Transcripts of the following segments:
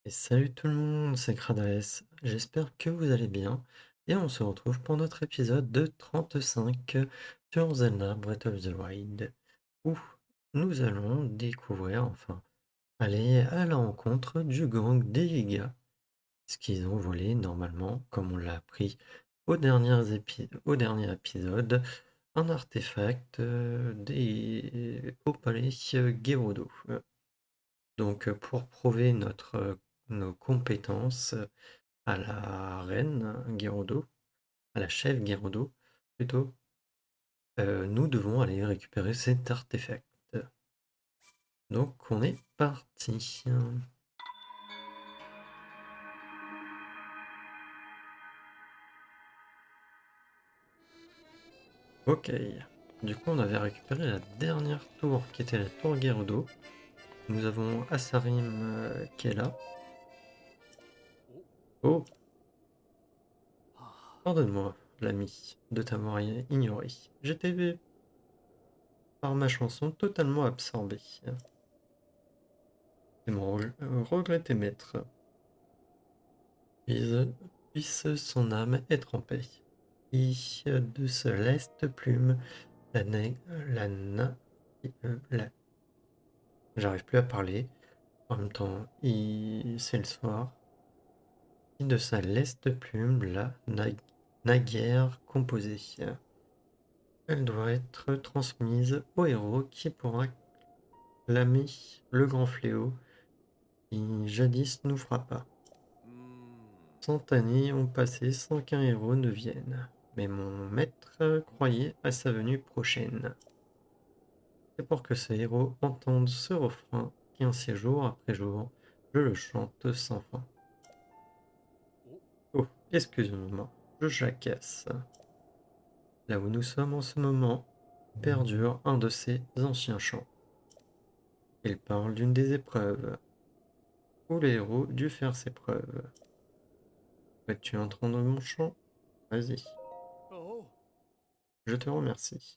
Et salut tout le monde, c'est Kradaes. J'espère que vous allez bien. Et on se retrouve pour notre épisode de 35 sur Zelda Breath of the Wild, où nous allons découvrir, enfin, aller à la rencontre du gang des Yiga. Ce qu'ils ont volé normalement, comme on l'a appris au dernier épisode, un artefact au palais Gerudo. Donc, pour prouver nos compétences à la reine Gerudo, à la chef Gerudo plutôt, nous devons aller récupérer cet artefact. Donc, on est parti. Ok. Du coup, on avait récupéré la dernière tour qui était la tour Gerudo. Nous avons Asarim qui est là. Oh, pardonne-moi, l'ami, de t'avoir ignoré. J'étais par ma chanson totalement absorbé. C'est mon regretté maître. Puisse son âme être en paix. Et de céleste plume, la, la, la- j'arrive plus à parler. En même temps, c'est le soir. Et de sa leste plume, la naguère composée. Elle doit être transmise au héros qui pourra clamer le grand fléau qui jadis nous frappa. 100 années ont passé sans qu'un héros ne vienne, mais mon maître croyait à sa venue prochaine. C'est pour que ce héros entende ce refrain qu'ainsi jour après jour, je le chante sans fin. Oh, excuse-moi, je jacasse. Là où nous sommes en ce moment, perdure un de ces anciens chants. Il parle d'une des épreuves, où le héros dut faire ses preuves. Souhaites-tu entendre mon chant? Vas-y, je te remercie.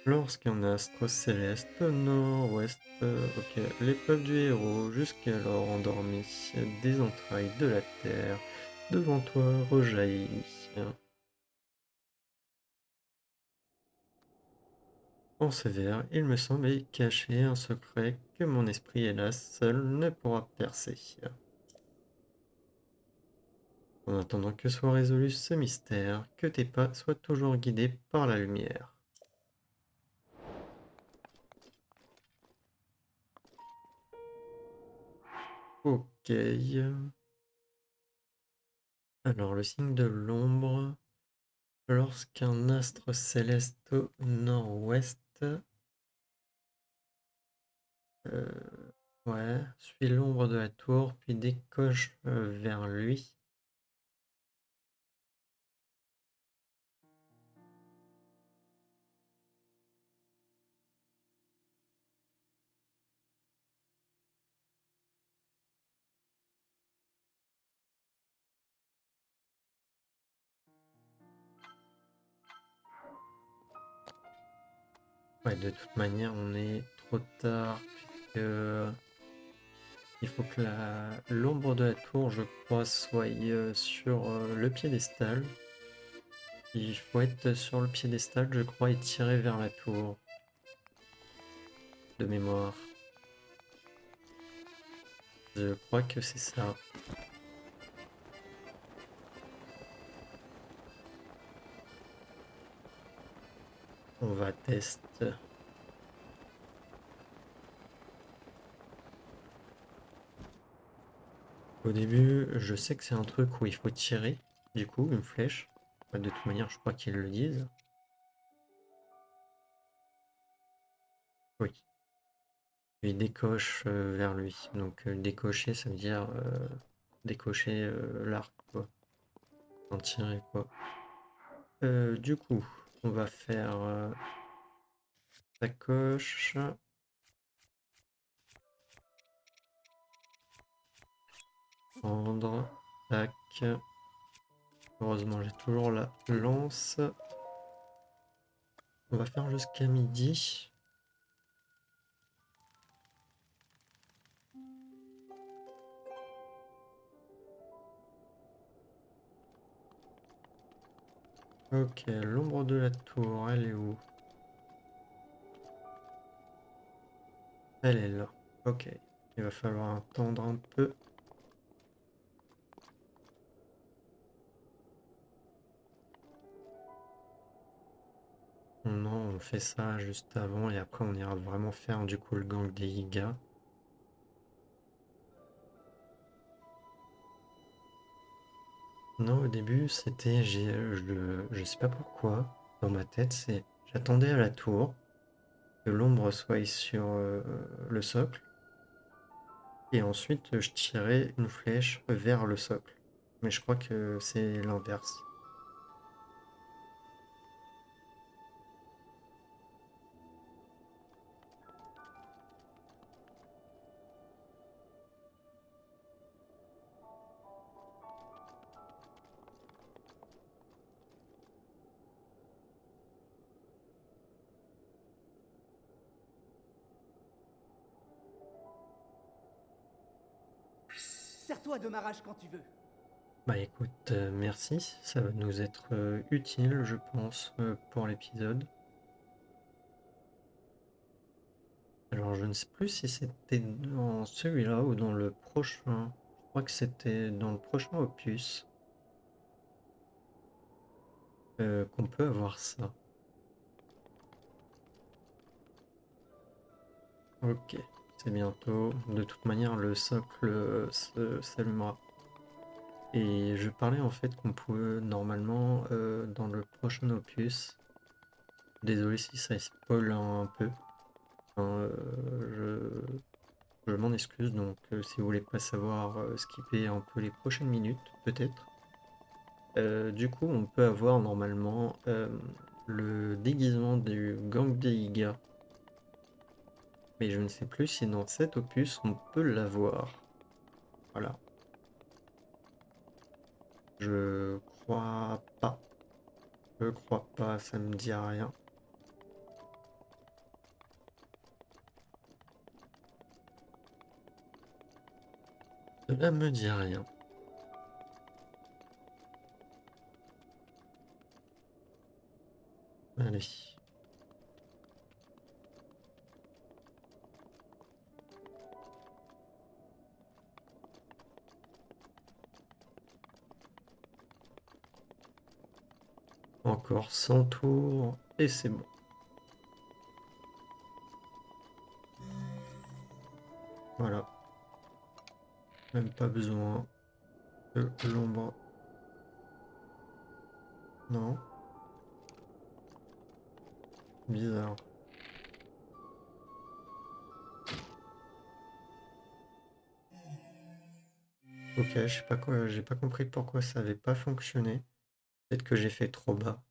Lorsqu'un astre céleste nord-ouest, ok, l'épreuve du héros, jusqu'alors endormi, des entrailles de la terre, devant toi rejaillit. En ces vers, il me semblait cacher un secret que mon esprit, hélas, seul ne pourra percer. En attendant que soit résolu ce mystère, que tes pas soient toujours guidés par la lumière. Ok. Alors, le signe de l'ombre. Lorsqu'un astre céleste au nord-ouest, euh, ouais, suit l'ombre de la tour, puis décoche vers lui. Ouais, de toute manière, on est trop tard, puisque il faut que l'ombre de la tour, je crois, soit sur le piédestal. Il faut être sur le piédestal, je crois, et tirer vers la tour, de mémoire. Je crois que c'est ça. On va tester. Au début, je sais que c'est un truc où il faut tirer, du coup, une flèche. Bah, de toute manière, je crois qu'ils le disent. Oui. Il décoche vers lui. Donc, décocher, ça veut dire décocher l'arc, quoi. En tirer, quoi. Du coup, on va faire sacoche, prendre, tac. Heureusement, j'ai toujours la lance. On va faire jusqu'à midi. Ok, l'ombre de la tour, elle est où? Elle est là. Ok, il va falloir attendre un peu. Non, on fait ça juste avant et après on ira vraiment faire du coup le gang des Yiga. Non, au début c'était, je sais pas pourquoi, dans ma tête c'est, j'attendais à la tour que l'ombre soit sur le socle et ensuite je tirais une flèche vers le socle. Mais je crois que c'est l'inverse. Sers-toi de ma rage quand tu veux. Bah écoute, merci, ça va nous être utile je pense pour l'épisode. Alors je ne sais plus si c'était dans celui-là ou dans le prochain. Je crois que c'était dans le prochain opus qu'on peut avoir ça. Ok, c'est bientôt. De toute manière, le socle s'allumera. Et je parlais en fait qu'on pouvait normalement dans le prochain opus. Désolé si ça spoil un peu. Enfin, je m'en excuse. Donc si vous voulez pas savoir, skipper un peu les prochaines minutes, peut-être. Du coup, on peut avoir normalement le déguisement du gang des Iga. Mais je ne sais plus si dans cet opus on peut l'avoir. Voilà. Je crois pas. Je crois pas, ça me dit rien. Cela me dit rien. Allez. Encore 100 tours et c'est bon. Voilà. Même pas besoin de l'ombre. Non. Bizarre. Ok, je sais pas quoi, j'ai pas compris pourquoi ça avait pas fonctionné. Peut-être que j'ai fait trop bas.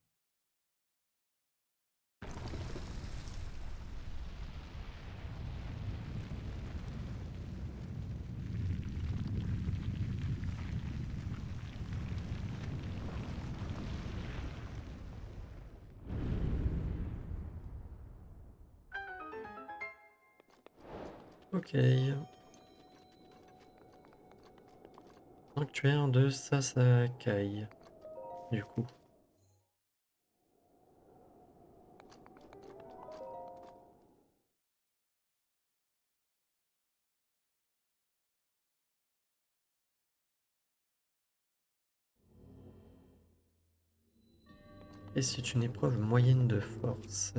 Ok. Sanctuaire de Sasakai. Du coup. Et c'est une épreuve moyenne de force.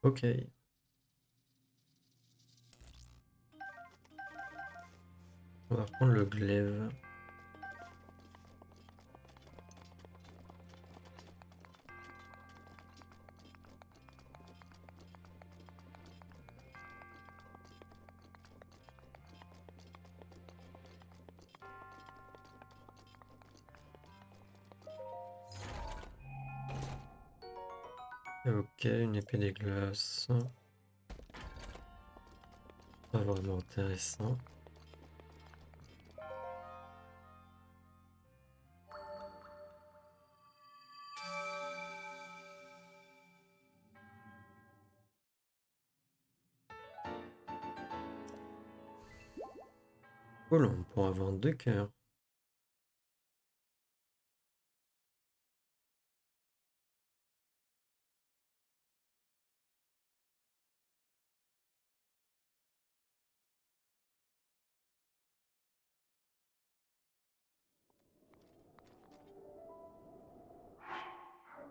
Ok. On va prendre le glaive. Ok, une épée des glaces. Pas vraiment intéressant. Oh là, on pourra avoir 2 cœurs.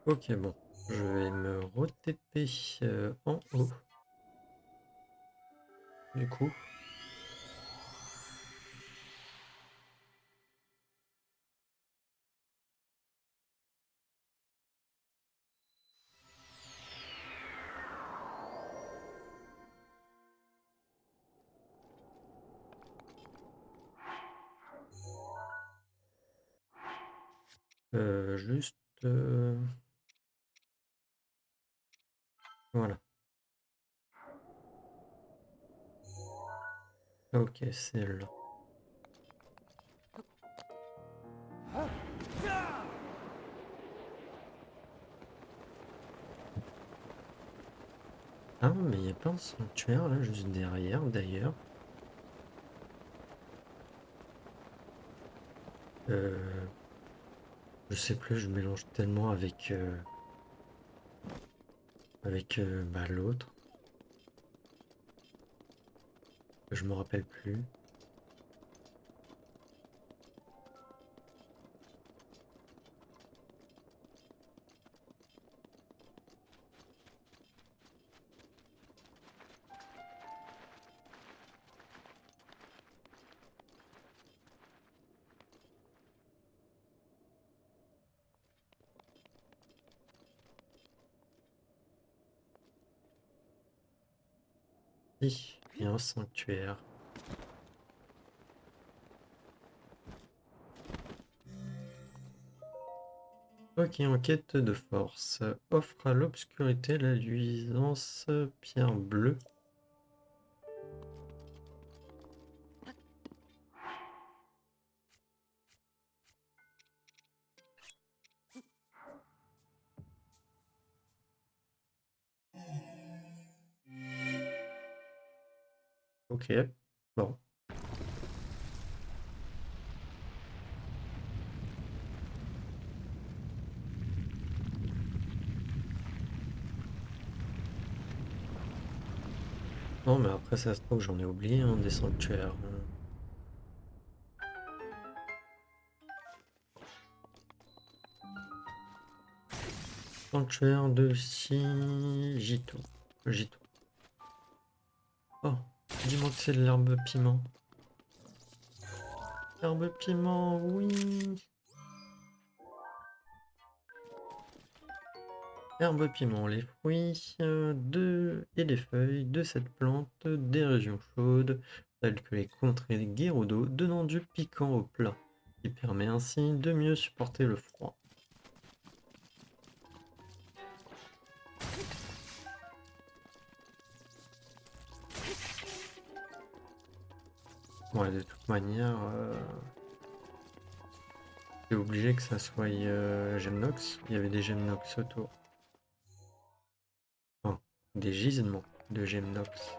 Ok, bon. Je vais me re-TP en haut. Du coup. Juste... voilà. Ok, c'est là. Ah, mais il n'y a pas un sanctuaire là, juste derrière d'ailleurs. Euh, je sais plus, je mélange tellement avec bah, l'autre. Je me rappelle plus. Si, il y a un sanctuaire. Ok, enquête de force. Offre à l'obscurité la luisance pierre bleue. Ok, bon. Non, mais après, ça se trouve, j'en ai oublié un des sanctuaires. Sanctuaire de Sigito. Gito. Oh, dis-moi que c'est de l'herbe piment. Herbe piment, oui. Herbe piment, les fruits et les feuilles de cette plante des régions chaudes, telles que les contrées Gerudo, donnant du piquant au plat, qui permet ainsi de mieux supporter le froid. Ouais, de toute manière, c'est obligé que ça soit Gemnox. Il y avait des Gemnox autour. Enfin, des gisements de Gemnox.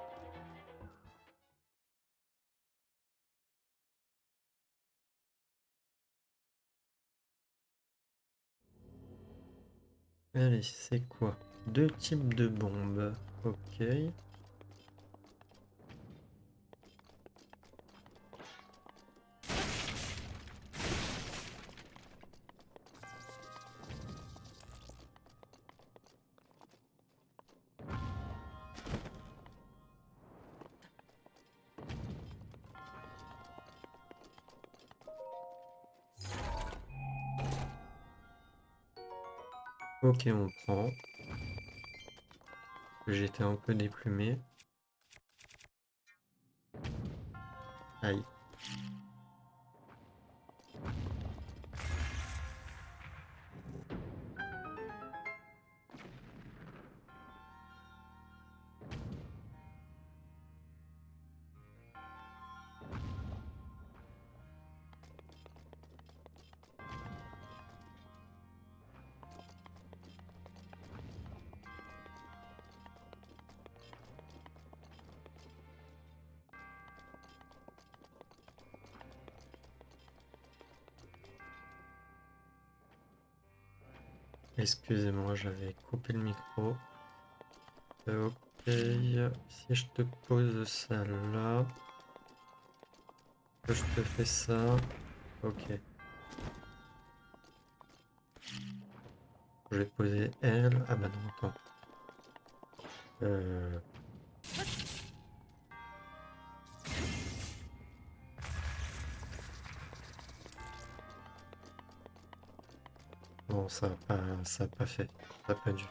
Allez, c'est quoi? 2 types de bombes. Ok. Ok, on prend. J'étais un peu déplumé. Aïe. Excusez-moi, j'avais coupé le micro. Ok, si je te pose ça là, que je te fais ça, ok. Je vais poser elle. Ah bah non, attends. Euh... Non, ça a pas fait. Ça a pas dû.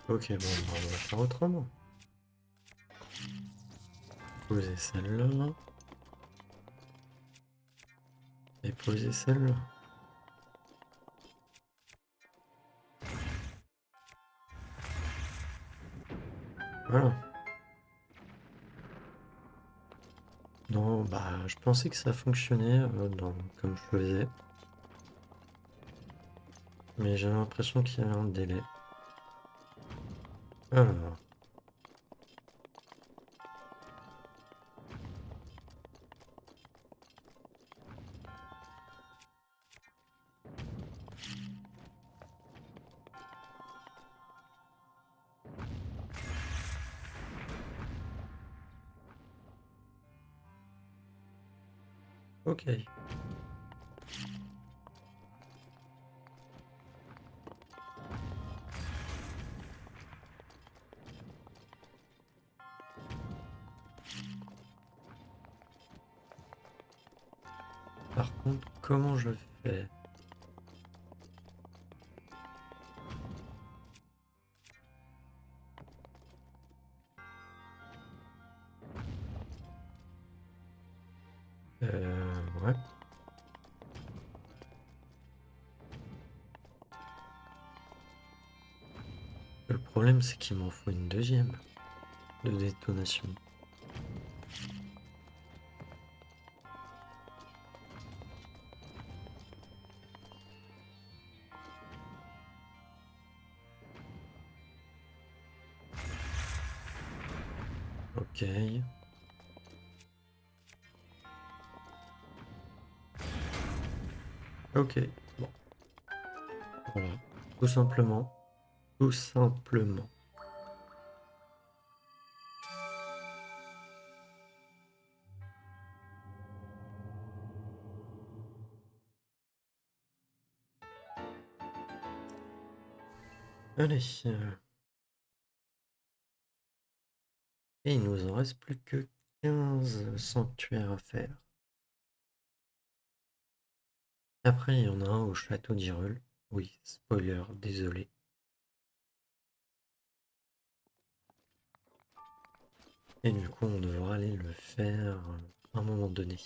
Ok, bon, bah, on va faire autrement. Poser celle-là. Et poser celle-là. Voilà. Non, bah, je pensais que ça fonctionnait comme je faisais. Mais j'ai l'impression qu'il y a un délai. Alors, ok. Par contre, comment je fais? Ouais. Le problème, c'est qu'il m'en faut une deuxième de détonation. Ok. Ok. Bon, voilà. Tout simplement. Tout simplement. Allez. Et il nous en reste plus que 15 sanctuaires à faire. Après, il y en a un au château d'Hyrule. Oui, spoiler, désolé. Et du coup, on devra aller le faire à un moment donné.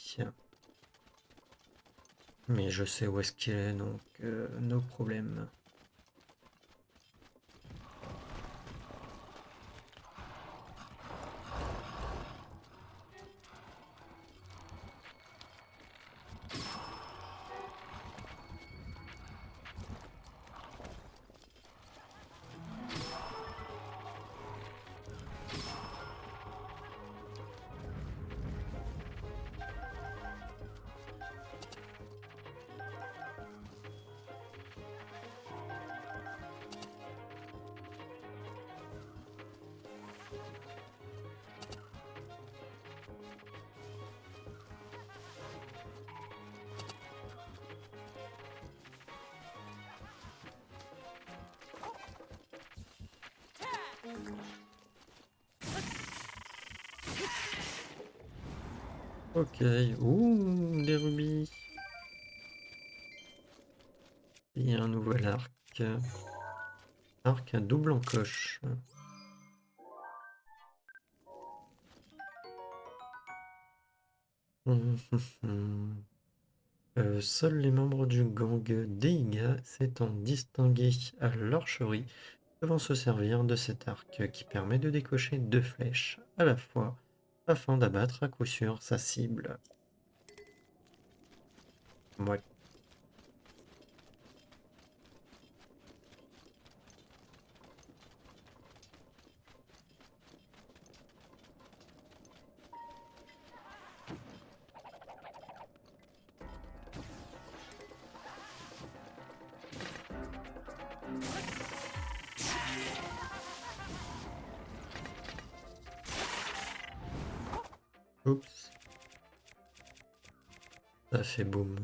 Mais je sais où est-ce qu'il est, donc no problème. Ok. Ouh, des rubis. Et un nouvel arc. Arc à double encoche. Hum, hum, hum. Seuls les membres du gang Deiga s'étant distingués à l'archerie devront se servir de cet arc qui permet de décocher 2 flèches à la fois afin d'abattre à coup sûr sa cible. Ouais. Oups, ça fait boum.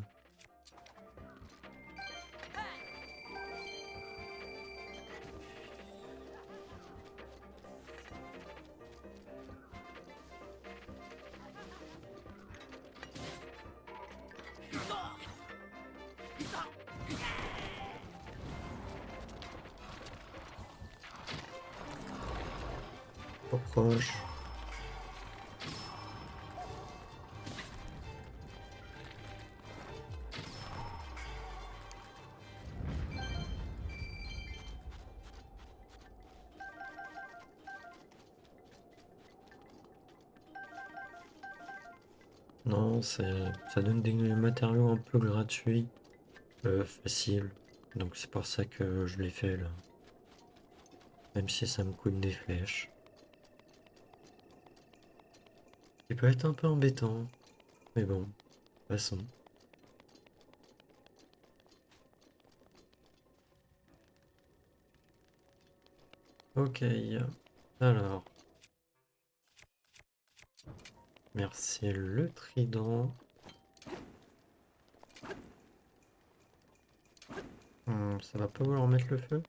Trop proche. Non, ça donne des matériaux un peu gratuits, faciles. Donc c'est pour ça que je l'ai fait là. Même si ça me coûte des flèches. Il peut être un peu embêtant, mais bon, passons. Ok, alors, merci le trident. Ça va pas vouloir mettre le feu?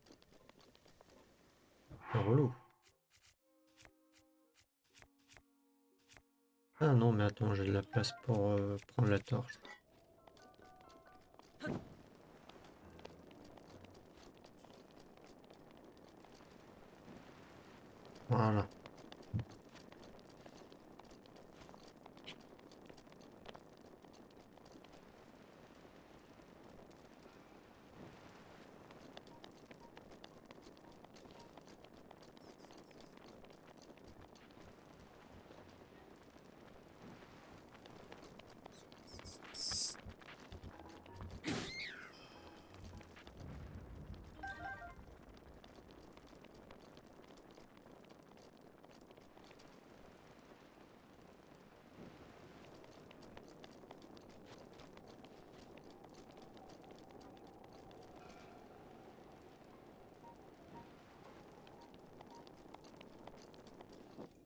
C'est relou. Ah non, mais attends, j'ai de la place pour prendre la torche. Voilà.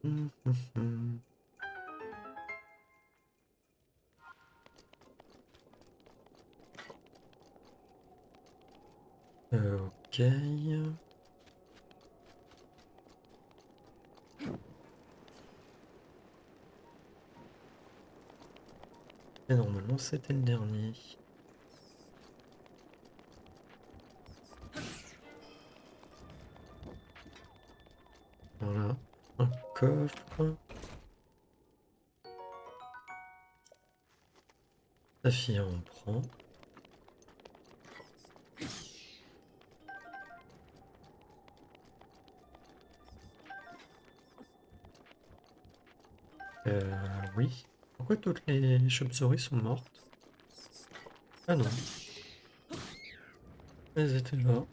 Hum, hum, hum. Ok. Et normalement, c'était le dernier. Voilà. Un coffre. La fille en prend. Oui. Pourquoi toutes les chauves-souris sont mortes? Ah non, elles étaient là.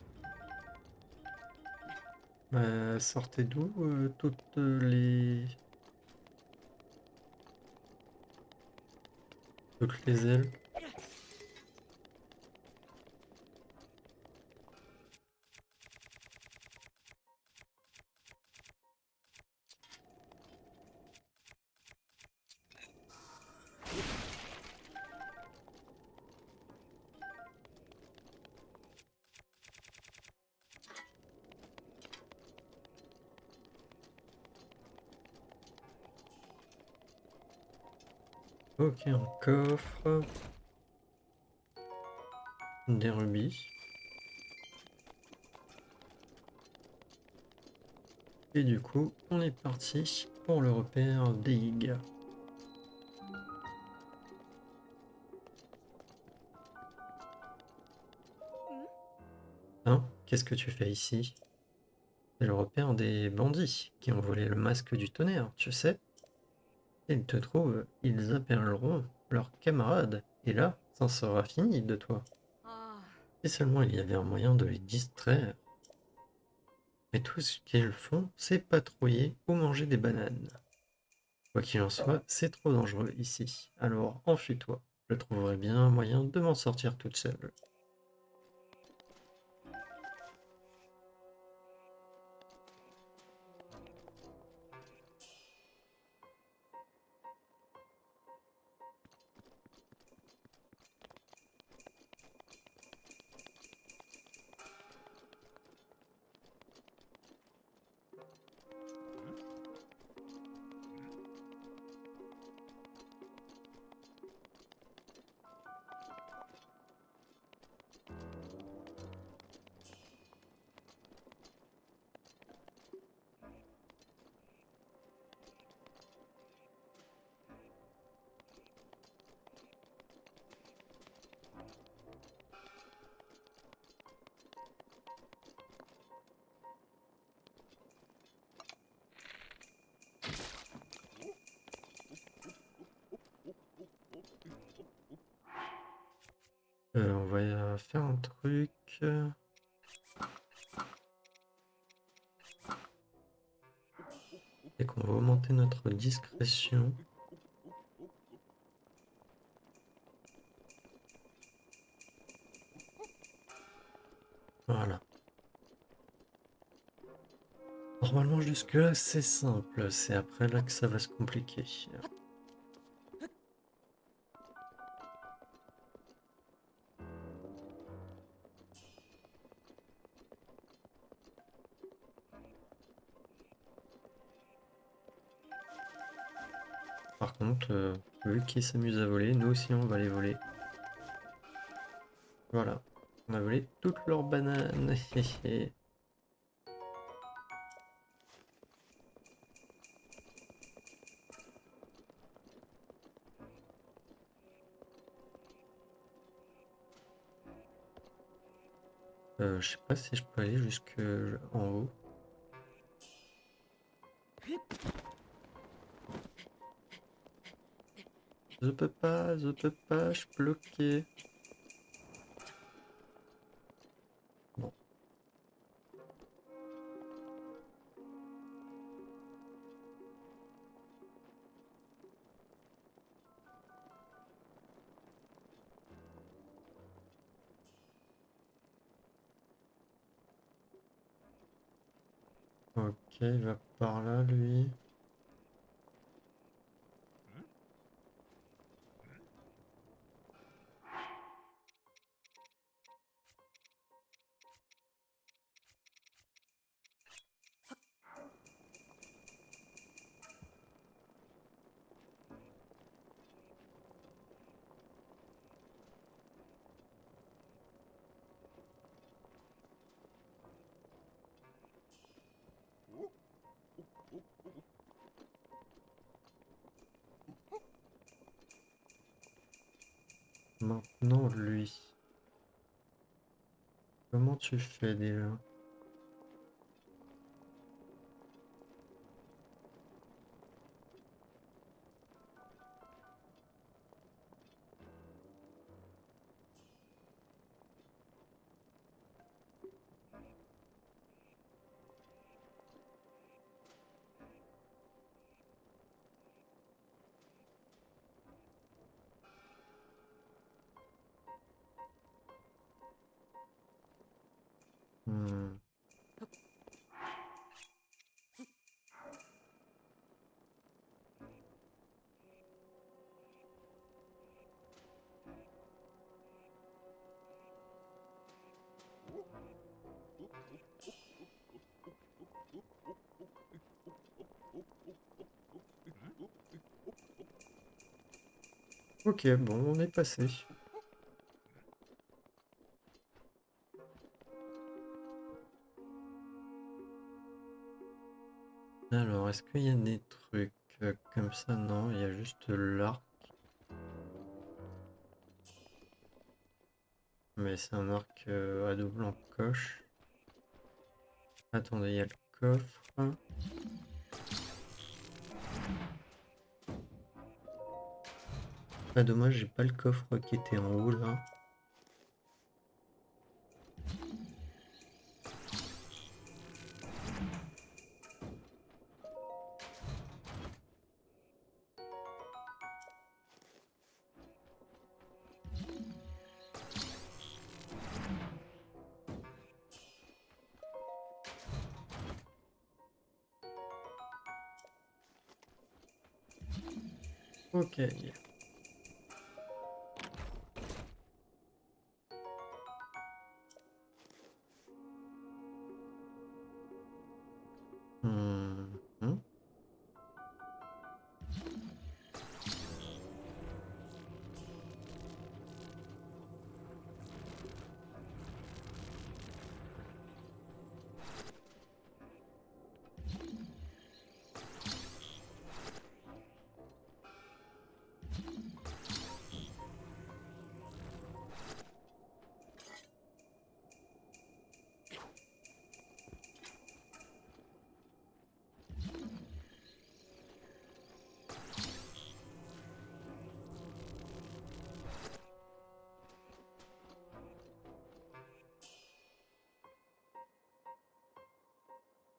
Sortez d'où toutes les ailes? Ok, un coffre. Des rubis. Et du coup, on est parti pour le repère d'Eig. Hein? Qu'est-ce que tu fais ici? C'est le repère des bandits qui ont volé le masque du tonnerre, tu sais? S'ils te trouvent, ils appelleront leurs camarades, et là, ça sera fini de toi. Si seulement il y avait un moyen de les distraire. Mais tout ce qu'ils font, c'est patrouiller ou manger des bananes. Quoi qu'il en soit, c'est trop dangereux ici. Alors enfuis-toi. Je trouverai bien un moyen de m'en sortir toute seule. On va faire un truc. Et qu'on va augmenter notre discrétion. Voilà. Normalement jusque là c'est simple, c'est après là que ça va se compliquer. Par contre, vu qu'ils s'amusent à voler, nous aussi on va les voler. Voilà. On a volé toutes leurs bananes. Je sais pas si je peux aller jusque en haut. Je peux pas, je suis bloqué. Bon, ok, il va par là lui. Maintenant lui. Comment tu fais déjà? Hmm. Ok, bon, on est passé. Alors, est-ce qu'il y a des trucs comme ça? Non, il y a juste l'arc. Mais c'est un arc à double encoche. Attendez, il y a le coffre. Ah, dommage, j'ai pas le coffre qui était en haut là. Ok. Mhm.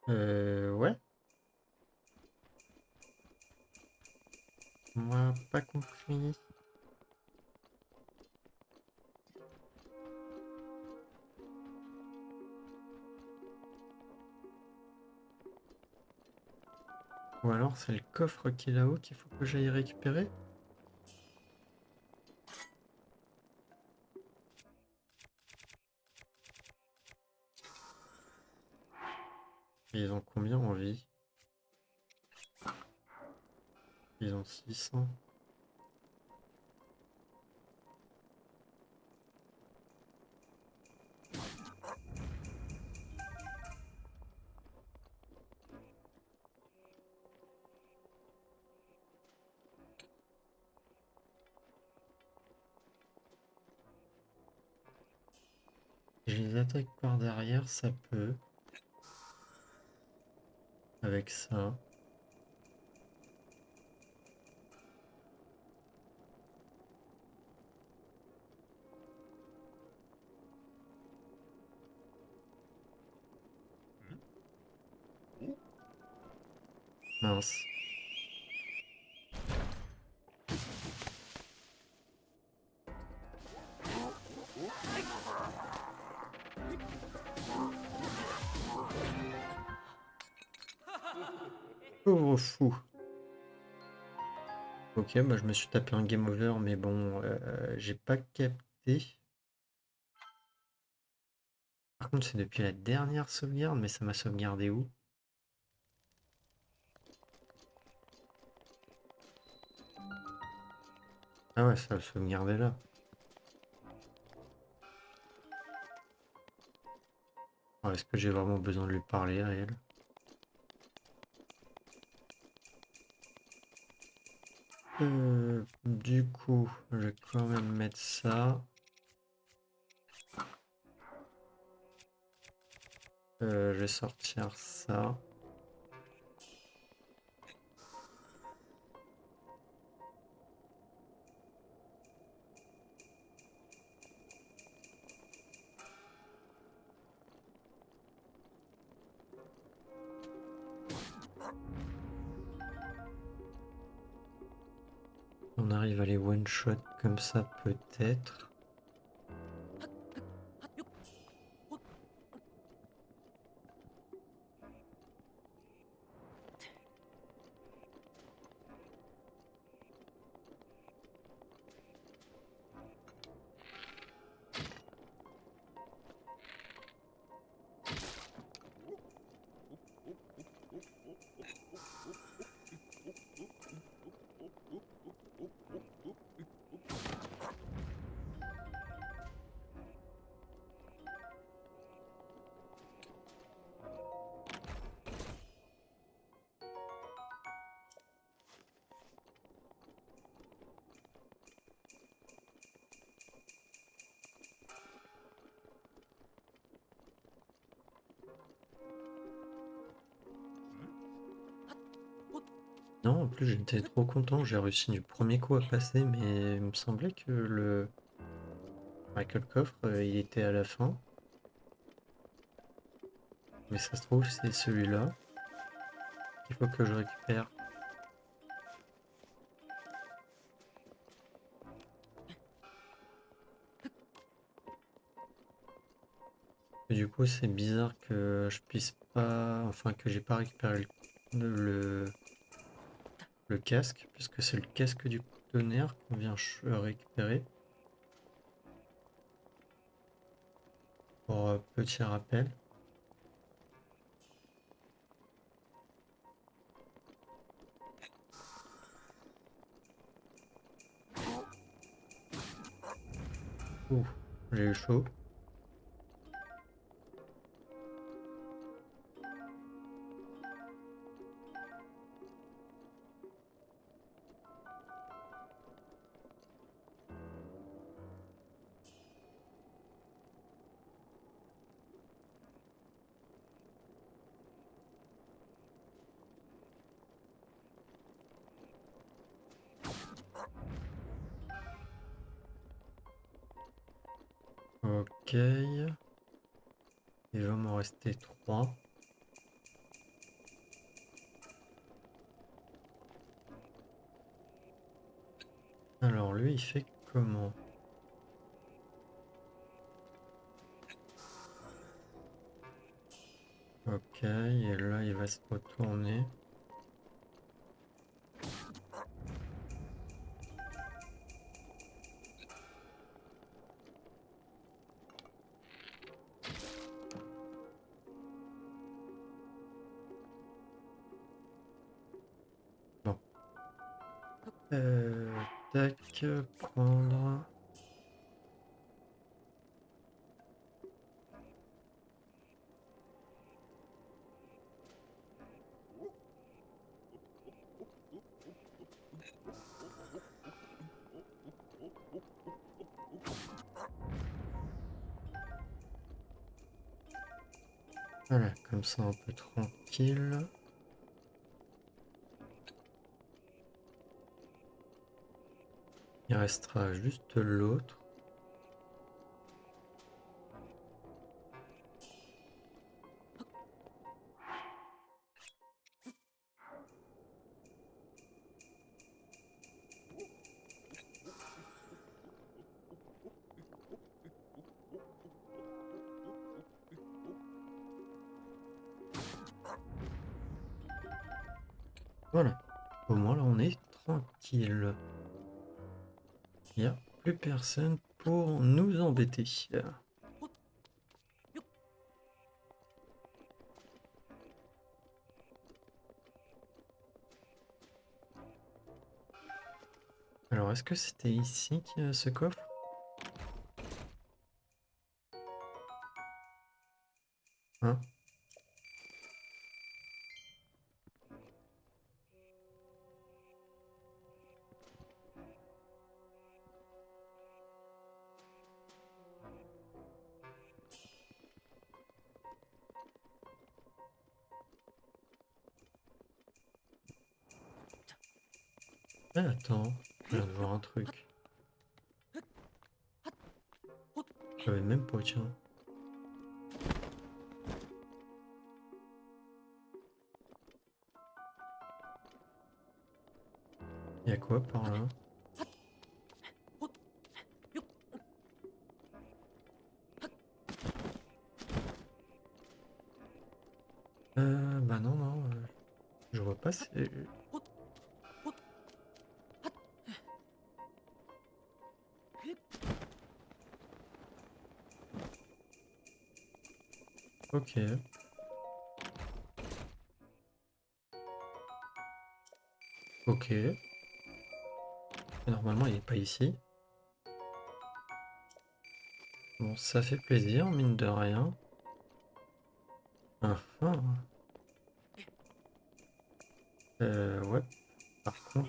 Ouais. Moi, pas compris. Ou alors c'est le coffre qui est là-haut qu'il faut que j'aille récupérer? Et ils ont combien en vie? Ils ont 600. Je les attaque par derrière, ça peut. Avec ça. Mince. Pauvre fou. Ok, bah je me suis tapé un game over, mais bon, j'ai pas capté. Par contre, c'est depuis la dernière sauvegarde, mais ça m'a sauvegardé où? Ah ouais, ça a sauvegardé là. Ouais, est-ce que j'ai vraiment besoin de lui parler à elle? Du coup, je vais quand même mettre ça. Je vais sortir ça. On arrive à les one-shot comme ça peut-être. Non, en plus j'étais trop content, j'ai réussi du premier coup à passer, mais il me semblait que que le coffre, il était à la fin. Mais ça se trouve, c'est celui-là qu'il faut que je récupère. Et du coup, c'est bizarre que je puisse pas... Enfin, que j'ai pas récupéré le casque, puisque c'est le casque du tonnerre qu'on vient récupérer. Pour petit rappel. Ouh, j'ai eu chaud. Ok. Il va m'en rester 3. Alors lui, il fait comment? Ok, et là, il va se retourner. Bon. Tac, prendre. Voilà, comme ça un peu tranquille. Il restera juste l'autre. Voilà. Au moins là on est tranquille. Il n'y a plus personne pour nous embêter. Alors est-ce que c'était ici qu'il y a ce coffre? Hein? Ah, attends, je viens de voir un truc. Je savais même pas, tiens. Il y a quoi par là? Bah non, non, je vois pas, c'est... Ok. Ok. Normalement, il est pas ici. Bon, ça fait plaisir, mine de rien. Ah, ah. Ouais. Par contre...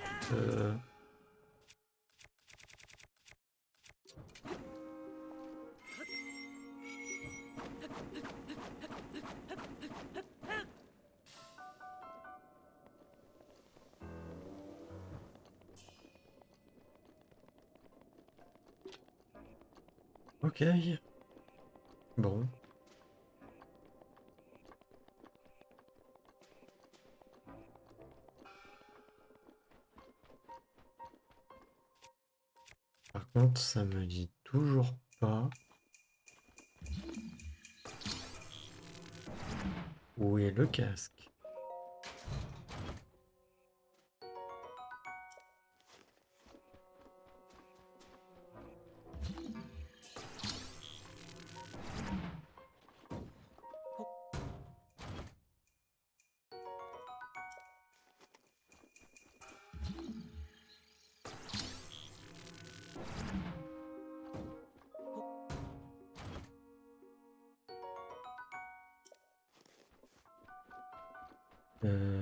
Ok. Bon. Par contre, ça me dit toujours pas où est le casque.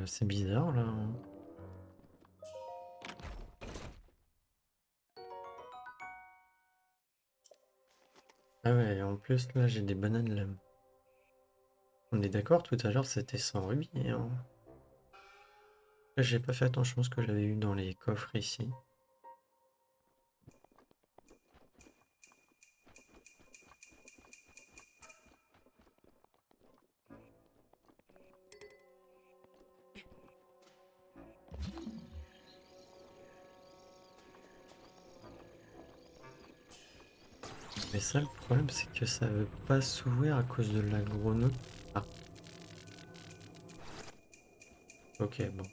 C'est bizarre là. Ah ouais, en plus là j'ai des bananes là. On est d'accord, tout à l'heure c'était sans rubis, hein. Là, j'ai pas fait attention à ce que j'avais eu dans les coffres ici. Mais ça, le problème, c'est que ça veut pas s'ouvrir à cause de la grenouille. Ah, ok, bon.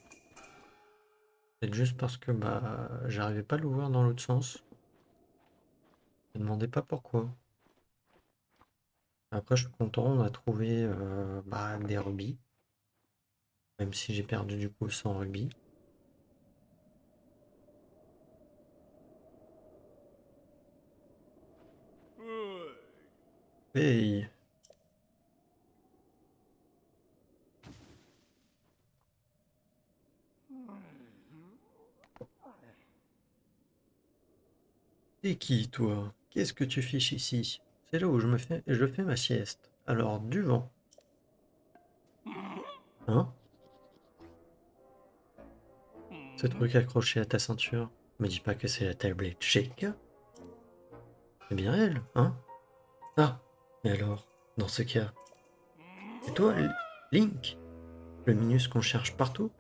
C'est juste parce que bah j'arrivais pas à l'ouvrir dans l'autre sens. Je me demandais pas pourquoi. Après, je suis content, on a trouvé bah, des rubis. Même si j'ai perdu du coup 100 rubis. Hey! T'es qui, toi? Qu'est-ce que tu fiches ici? C'est là où je fais ma sieste. Alors, du vent. Hein? Ce truc accroché à ta ceinture. Me dis pas que c'est la tablette Sheikah. C'est bien elle, hein? Ah! Mais alors, dans ce cas, c'est toi, Link? Le Minus qu'on cherche partout?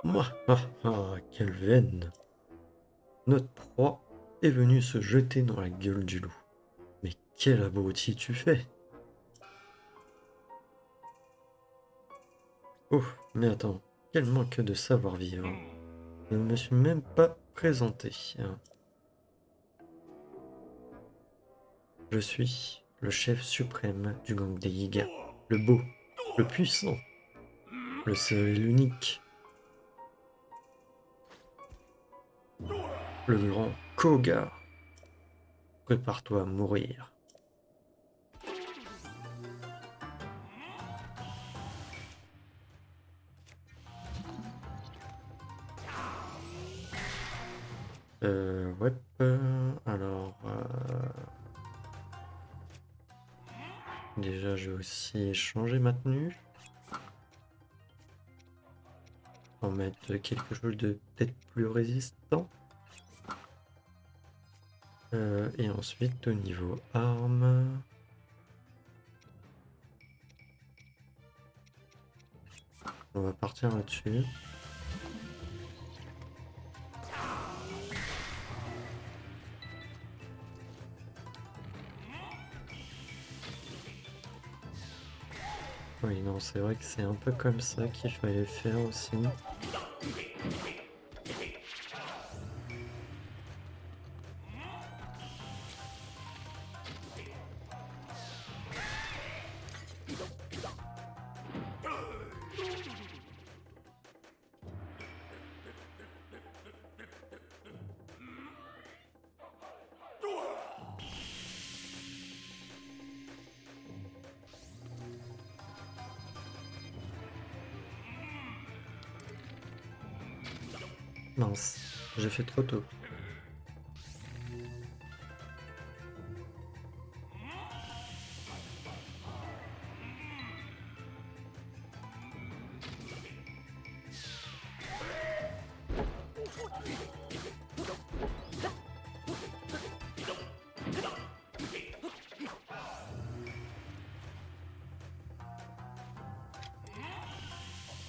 Moi, quelle veine! Notre proie est venue se jeter dans la gueule du loup. Mais quel abruti tu fais! Oh, mais attends, quel manque de savoir-vivre. Je ne me suis même pas présenté. Je suis le chef suprême du gang des Yiga. Le beau, le puissant, le seul et l'unique, le grand Koga. Prépare-toi à mourir. Ouais, alors... déjà, je vais aussi changer ma tenue. On va mettre quelque chose de peut-être plus résistant. Et ensuite, au niveau armes... On va partir là-dessus. Oui, non, c'est vrai que c'est un peu comme ça qu'il fallait faire aussi. Mince, j'ai fait trop tôt.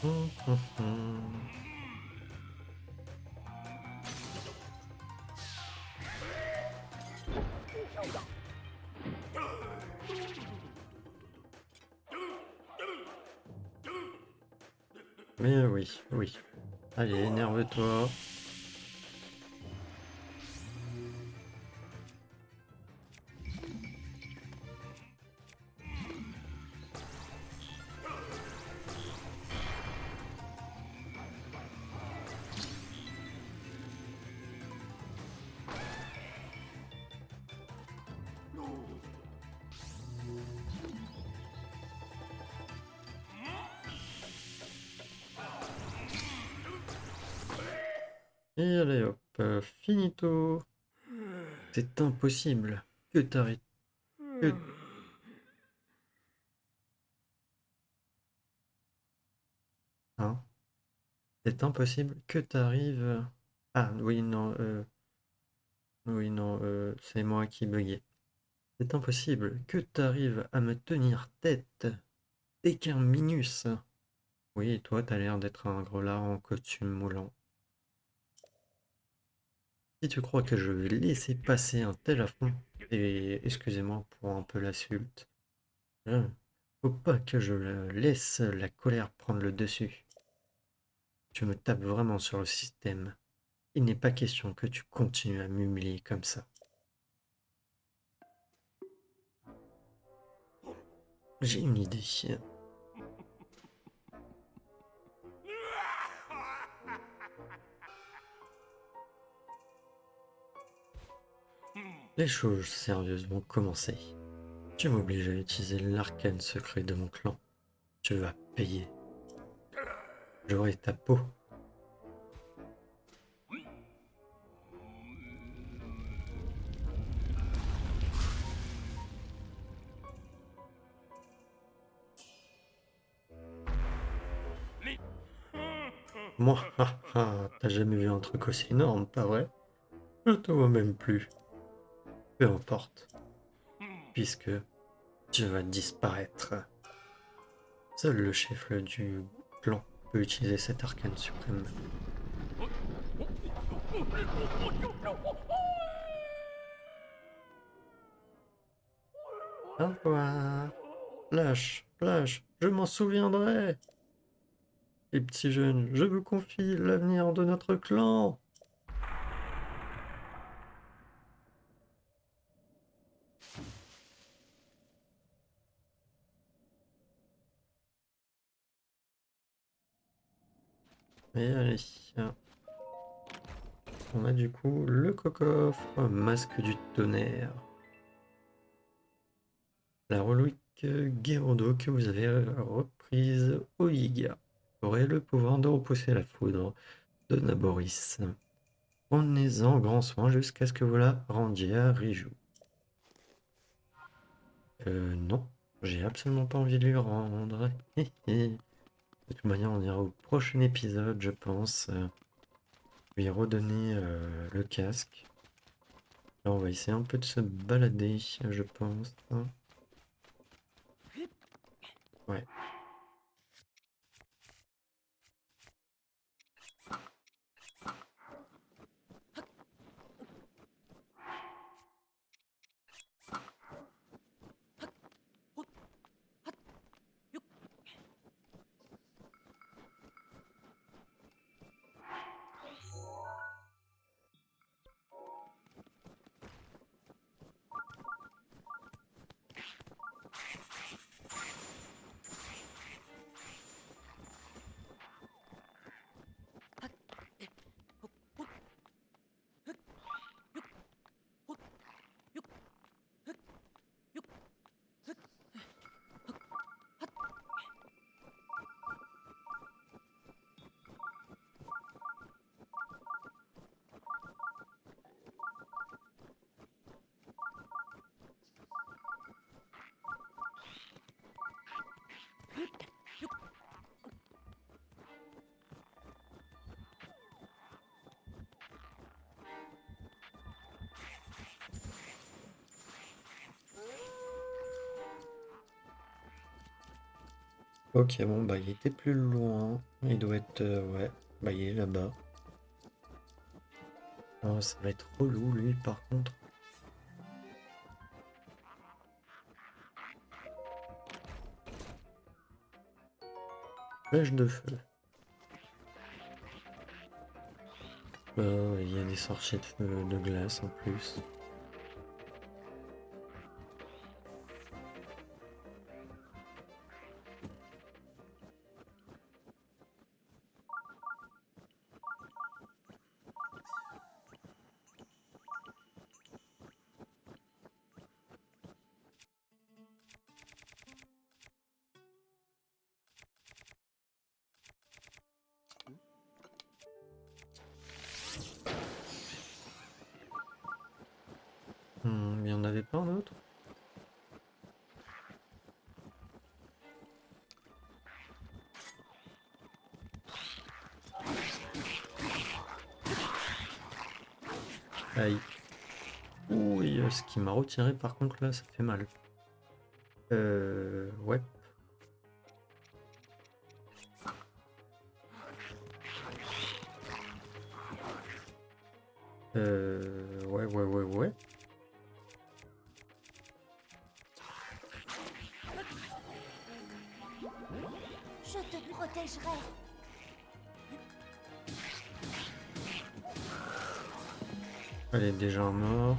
hum. Mais oui, oui. Allez, énerve-toi. Et allez hop, finito. C'est impossible que t'arrives. Que... Hein? C'est impossible que t'arrives. Ah oui, non, oui, non, c'est moi qui buguais. C'est impossible que t'arrives à me tenir tête dès qu'un minus. Oui, toi, t'as l'air d'être un gros lard en costume moulant. Si tu crois que je vais laisser passer un tel affront, et excusez-moi pour un peu l'insulte, faut pas que je laisse la colère prendre le dessus. Tu me tapes vraiment sur le système. Il n'est pas question que tu continues à m'humilier comme ça. J'ai une idée. Les choses sérieuses vont commencer. Tu m'obliges à utiliser l'arcane secret de mon clan. Tu vas payer. J'aurai ta peau. Moi, t'as jamais vu un truc aussi énorme, pas vrai? Je te vois même plus. Peu importe, puisque tu vas disparaître. Seul le chef du clan peut utiliser cet arcane suprême. Au revoir. Lâche, lâche, je m'en souviendrai. Les petits jeunes, je vous confie l'avenir de notre clan. Et allez, on a du coup le coffre, masque du tonnerre. La relique Gerudo que vous avez reprise au Yiga aurait le pouvoir de repousser la foudre de Naboris. Prenez-en grand soin jusqu'à ce que vous la rendiez à Riju. Non, j'ai absolument pas envie de lui rendre. De toute manière, on ira au prochain épisode, je pense. Lui redonner le casque. Là, on va essayer un peu de se balader, je pense. Ouais. Ok, bon, bah il était plus loin. Il doit être... ouais, bah il est là-bas. Oh, ça va être relou, lui, par contre. Flèche de feu. Il y a des sorciers de feu de glace en plus. Il y en avait pas un autre? Aïe. Ouh, et, ce qui m'a retiré par contre là, ça fait mal. Ouais. Ouais. Je te protégerai. Elle est déjà mort.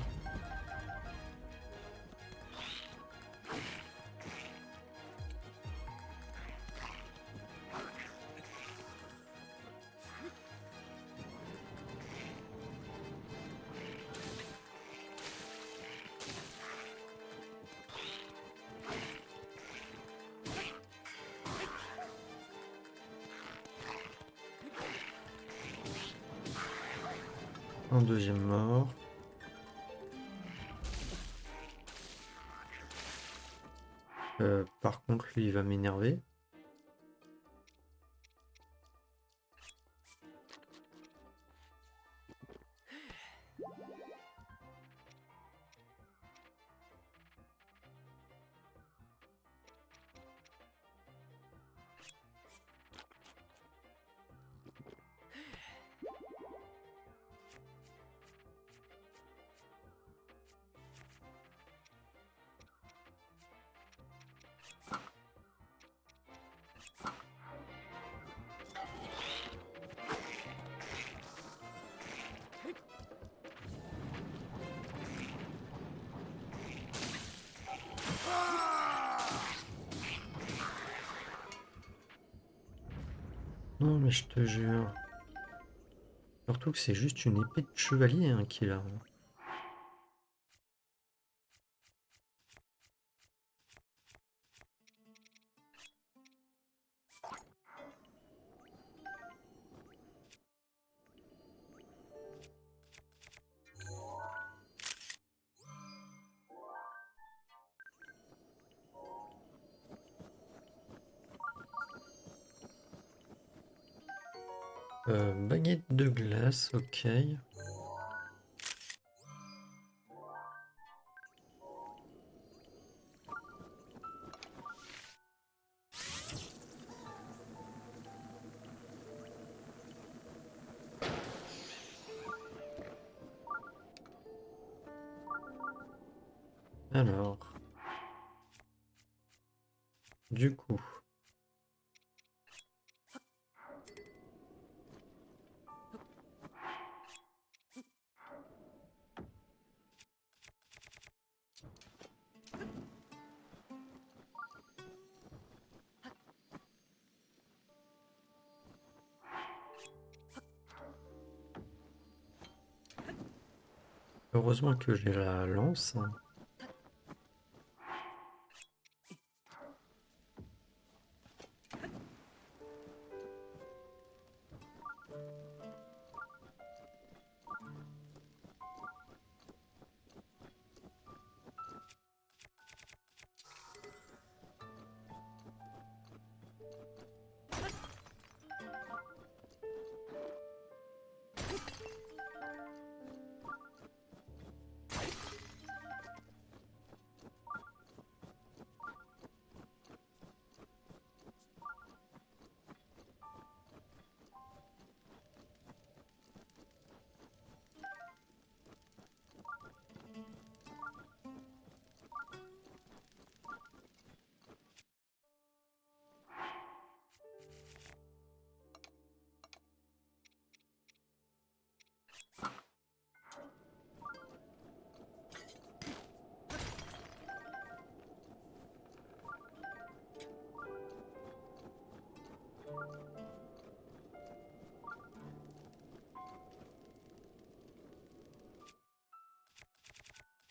Un deuxième mort. Par contre, lui, il va m'énerver. Non, mais je te jure. Surtout que c'est juste une épée de chevalier hein, qu'il a. Baguette de glace, ok. Alors, du coup, heureusement que j'ai la lance.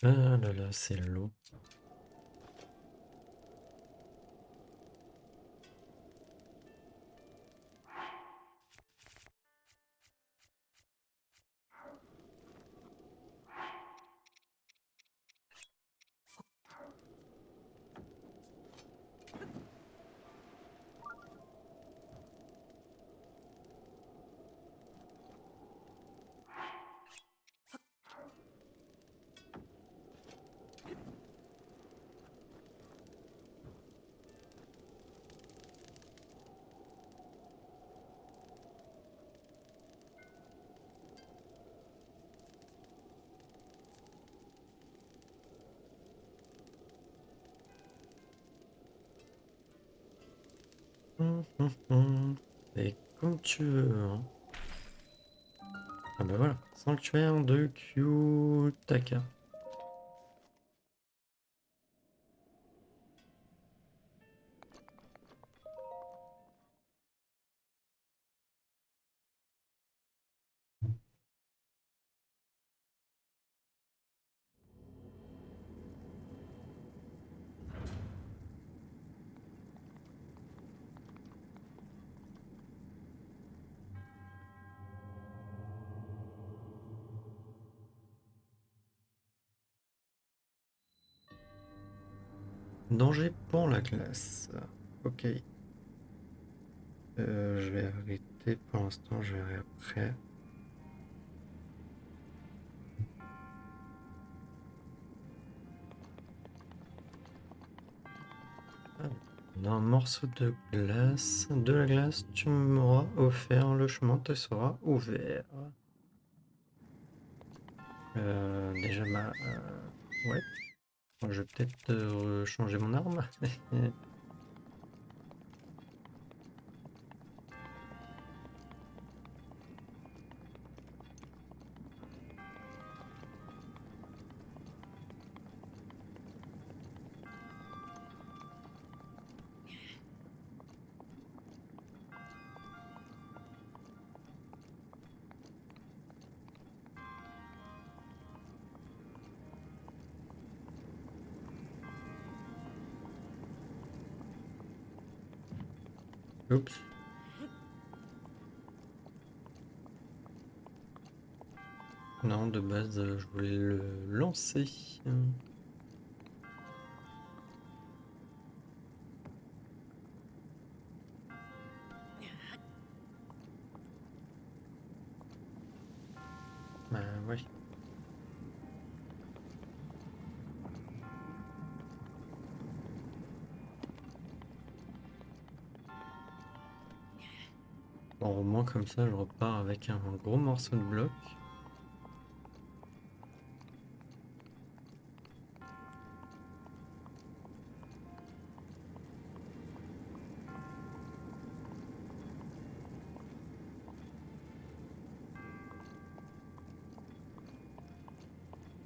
Ah là là, c'est long. Et comme tu veux, hein. Ah bah voilà, sanctuaire de Kyutaka. Danger pour la classe. Ok. Je vais arrêter pour l'instant, je verrai après. Ah, on a un morceau de glace. De la glace, tu m'auras offert, le chemin te sera ouvert. Déjà, ouais. Je vais peut-être changer mon arme. Oups. Non, de base, je voulais le lancer. Bah ouais. Bon, au moins comme ça, je repars avec un gros morceau de bloc.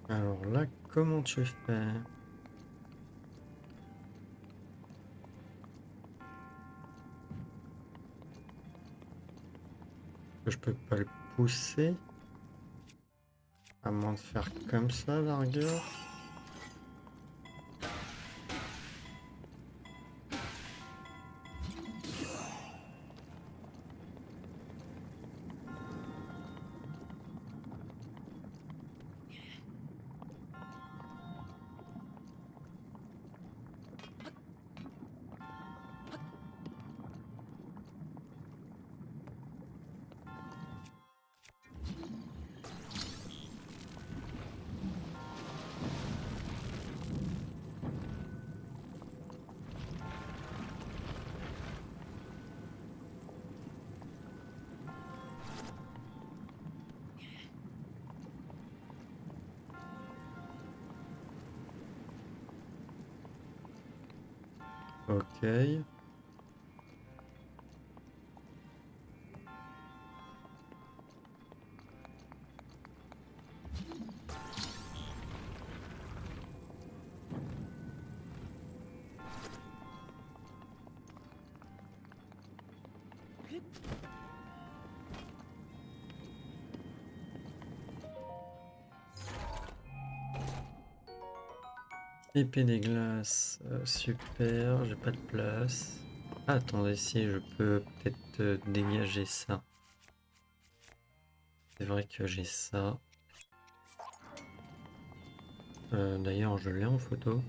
Alors là, comment tu fais? Je peux pas le pousser, à moins de faire comme ça, la rigueur. Ok. Épée des glaces, super, j'ai pas de place. Ah, attendez, si je peux peut-être dégager ça. C'est vrai que j'ai ça. D'ailleurs, je l'ai en photo.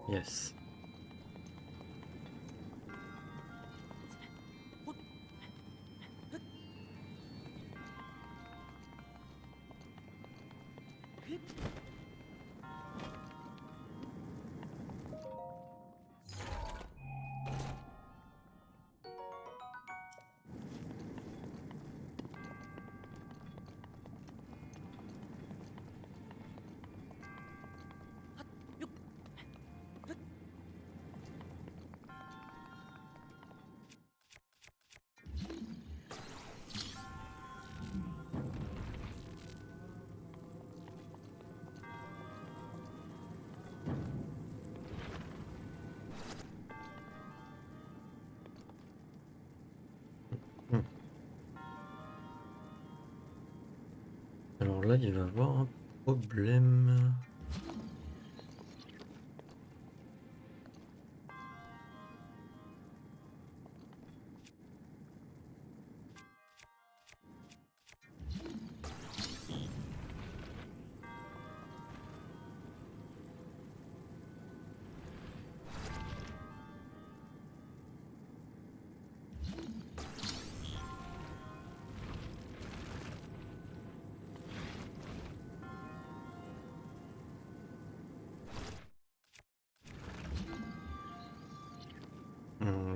Yes. Hmm. Alors là, il va y avoir un problème.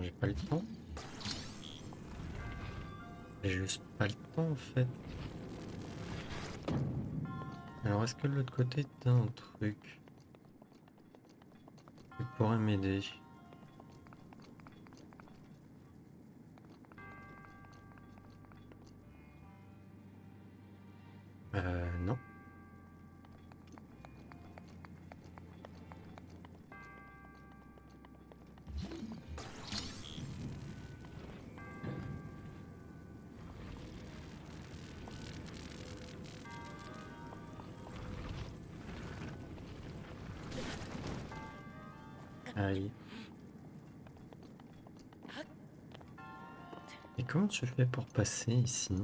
J'ai pas le temps. J'ai juste pas le temps en fait. Alors est-ce que de l'autre côté t'as un truc qui pourrait m'aider? Non. Aïe. Et comment tu fais pour passer ici?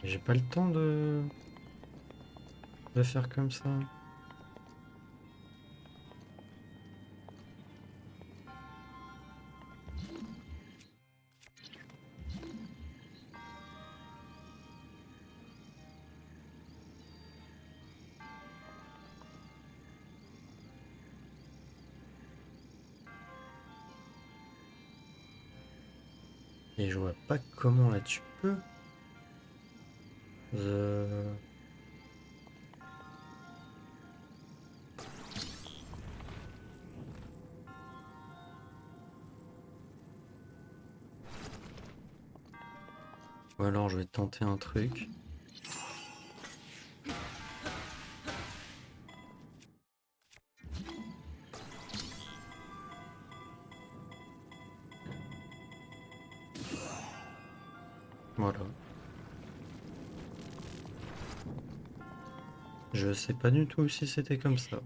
J'ai pas le temps de faire comme ça. Et je vois pas comment là tu peux. Euh, Ou alors je vais tenter un truc. Voilà. Je sais pas du tout si c'était comme ça.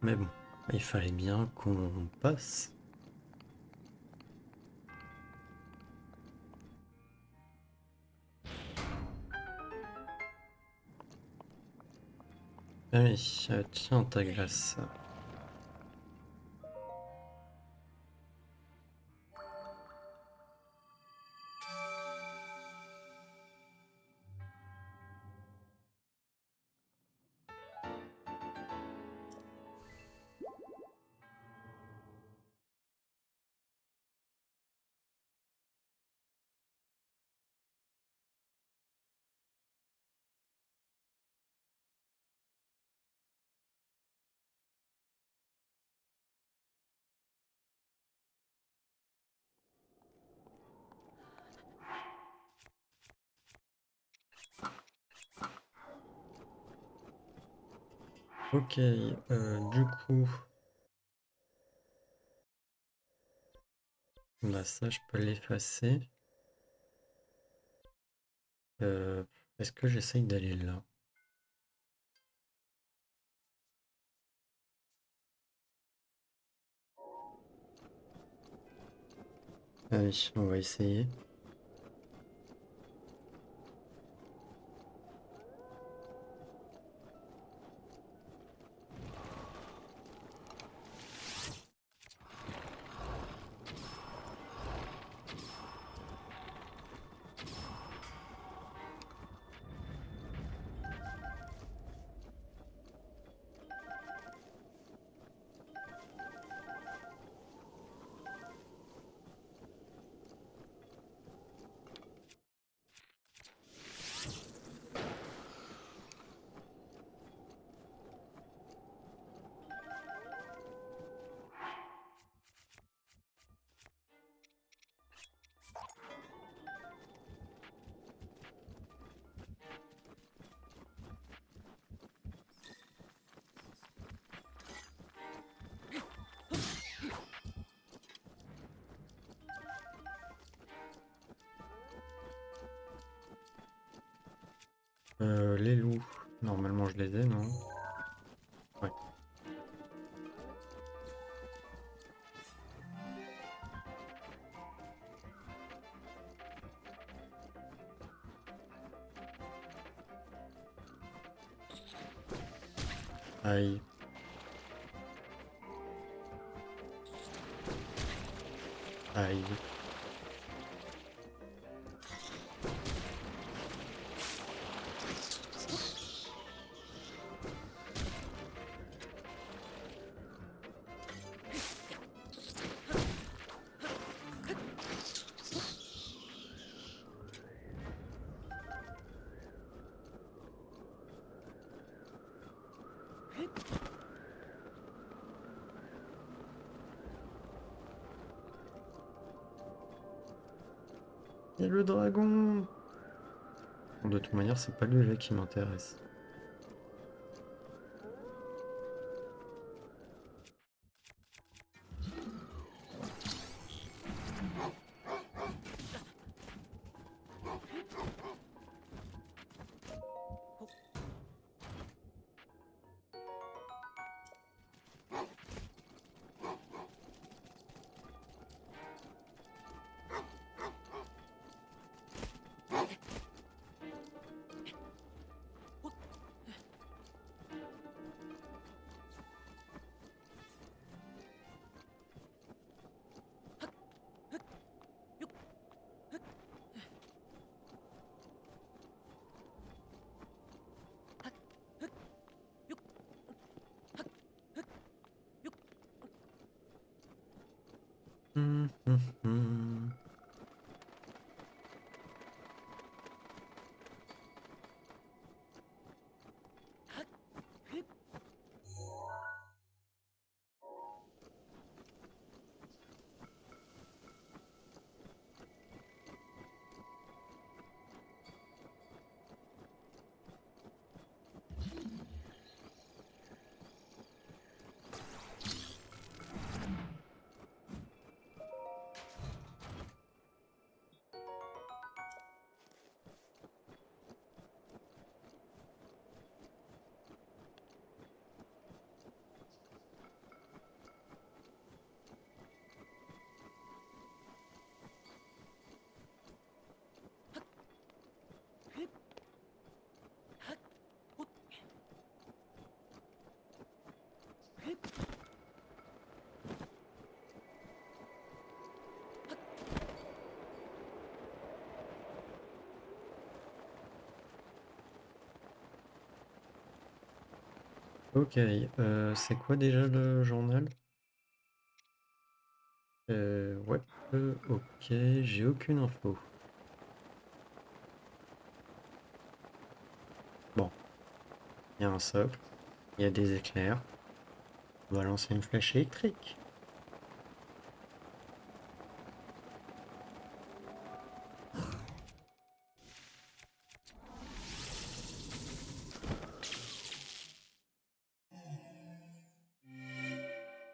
Mais bon, il fallait bien qu'on passe. Allez, tiens ta glace. Ok, du coup, bah ça je peux l'effacer. Euh, Est-ce que j'essaye d'aller là? Allez, on va essayer. Les loups, normalement je les ai, non? Ouais. Aïe. Aïe. Et le dragon! Bon, de toute manière, c'est pas lui là qui m'intéresse. Ok, c'est quoi déjà le journal? Ouais, ok, j'ai aucune info. Bon, il y a un socle, il y a des éclairs. On va lancer une flèche électrique.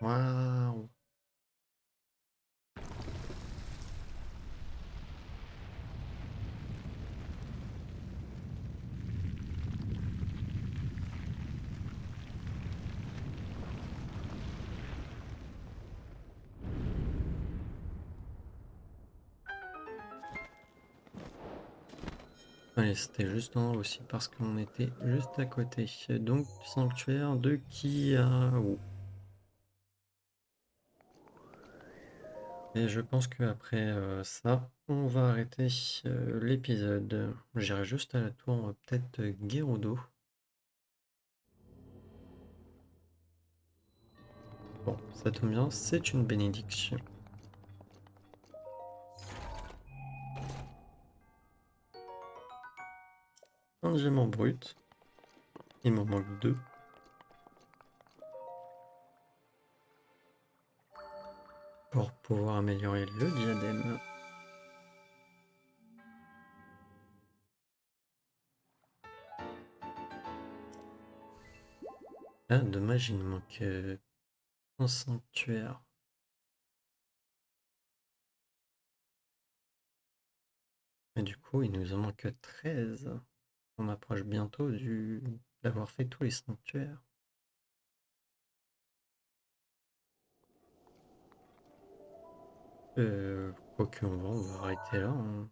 Waouh! Allez, c'était juste en haut aussi parce qu'on était juste à côté. Donc, sanctuaire de Kiao. Et je pense qu'après ça, on va arrêter l'épisode. J'irai juste à la tour, peut-être Gerudo. Bon, ça tombe bien, c'est une bénédiction. Un diamant brut. Il m'en manque deux. Pour pouvoir améliorer le diadème. Ah, dommage, il nous manque un sanctuaire. Et du coup, il nous en manque 13. On approche bientôt d'avoir fait tous les sanctuaires. Quoique on va arrêter là, hein.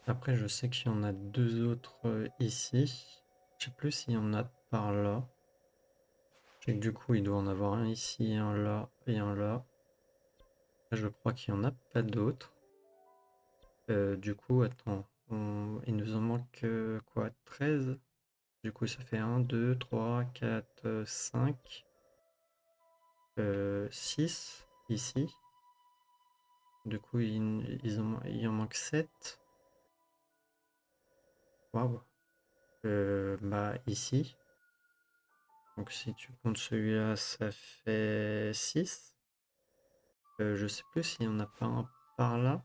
Après, je sais qu'il y en a deux autres ici. Je sais plus s'il y en a par là. Je sais que du coup, il doit en avoir un ici, un là et un là. Là, je crois qu'il n'y en a pas d'autres. Du coup, attends, il nous en manque quoi? 13. Du coup, ça fait un, 2, 3, 4, 5, 6 ici. Du coup, il en manque 7. Waouh. Bah, ici. Donc, si tu comptes celui-là, ça fait 6. Je sais plus s'il y en a pas un par là.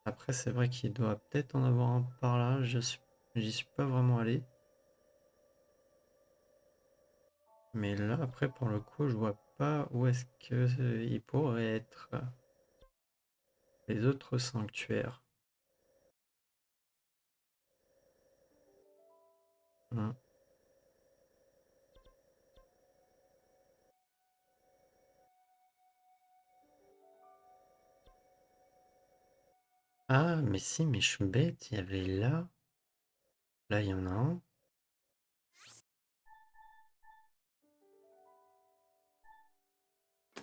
Après, c'est vrai qu'il doit peut-être en avoir un par là. J'y suis pas vraiment allé. Mais là, après, pour le coup, je vois pas où est-ce que il pourrait être les autres sanctuaires. Hein. Ah, mais si, mais je suis bête, il y avait là. Là, il y en a un.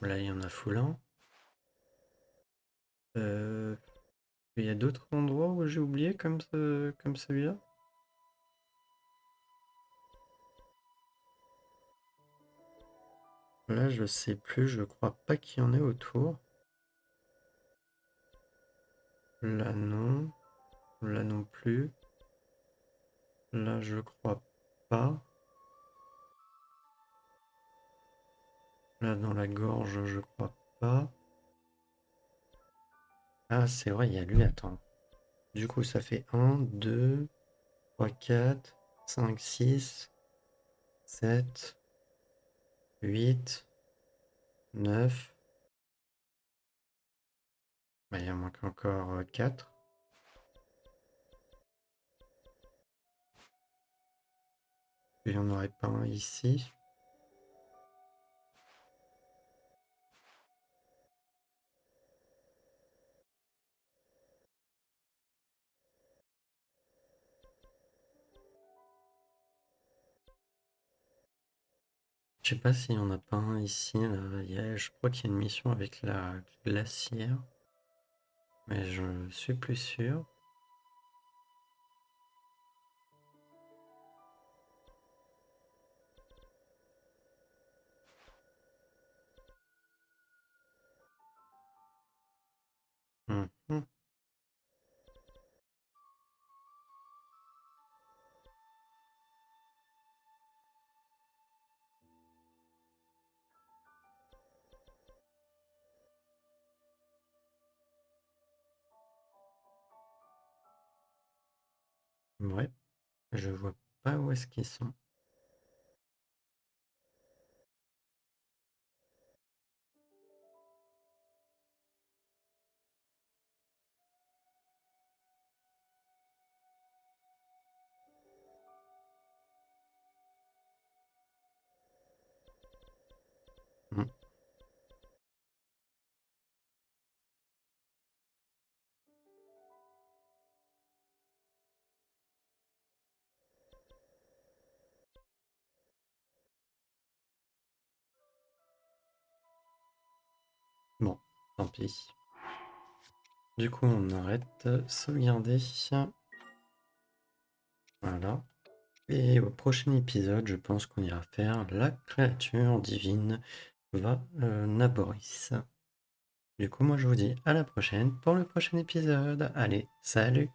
Là, il y en a full un. Euh, il y a d'autres endroits où j'ai oublié comme celui-là. Là, je sais plus, je crois pas qu'il y en ait autour. Là, non. Là non plus. Là, je crois pas. Là, dans la gorge, je crois pas. Ah, c'est vrai, il y a lui, attends. Du coup, ça fait un, 2, 3, 4, 5, 6, 7, 8, 9. Bah, il en manque encore 4. Il n'y en aurait pas un ici. Je sais pas s'il n'y en a pas un ici. Là. Je crois qu'il y a une mission avec la glacière. Mais je suis plus sûr. Mhm. Ouais, je vois pas où est-ce qu'ils sont. Mm. Bon, tant pis. Du coup, on arrête, sauvegarder. Voilà. Et au prochain épisode, je pense qu'on ira faire la créature divine va Naboris. Du coup, moi je vous dis à la prochaine pour le prochain épisode. Allez, salut!